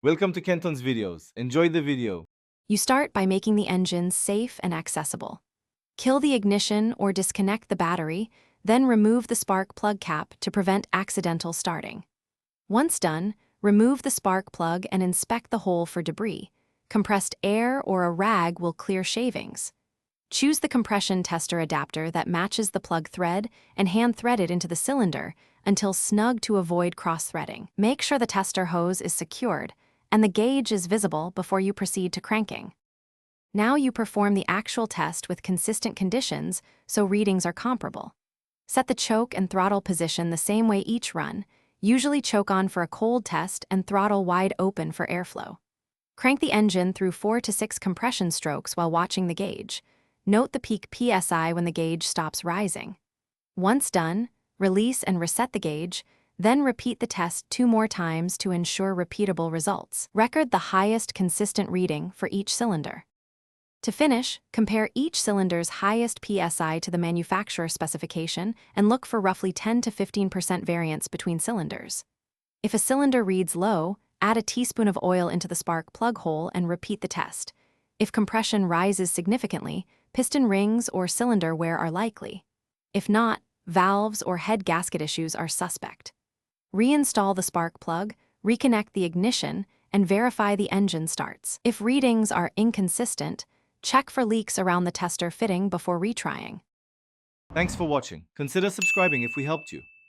Welcome to Kenton's videos. Enjoy the video. You start by making the engine safe and accessible. Kill the ignition or disconnect the battery, then remove the spark plug cap to prevent accidental starting. Once done, remove the spark plug and inspect the hole for debris. Compressed air or a rag will clear shavings. Choose the compression tester adapter that matches the plug thread and hand thread it into the cylinder until snug to avoid cross-threading. Make sure the tester hose is secured and the gauge is visible before you proceed to cranking. Now you perform the actual test with consistent conditions so readings are comparable. Set the choke and throttle position the same way each run, usually choke on for a cold test and throttle wide open for airflow. Crank the engine through 4 to 6 compression strokes while watching the gauge. Note the peak PSI when the gauge stops rising. Once done, release and reset the gauge, then repeat the test 2 more times to ensure repeatable results. Record the highest consistent reading for each cylinder. To finish, compare each cylinder's highest PSI to the manufacturer specification and look for roughly 10 to 15% variance between cylinders. If a cylinder reads low, add a teaspoon of oil into the spark plug hole and repeat the test. If compression rises significantly, piston rings or cylinder wear are likely. If not, valves or head gasket issues are suspect. Reinstall the spark plug, reconnect the ignition, and verify the engine starts. If readings are inconsistent, check for leaks around the tester fitting before retrying. Thanks for watching. Consider subscribing if we helped you.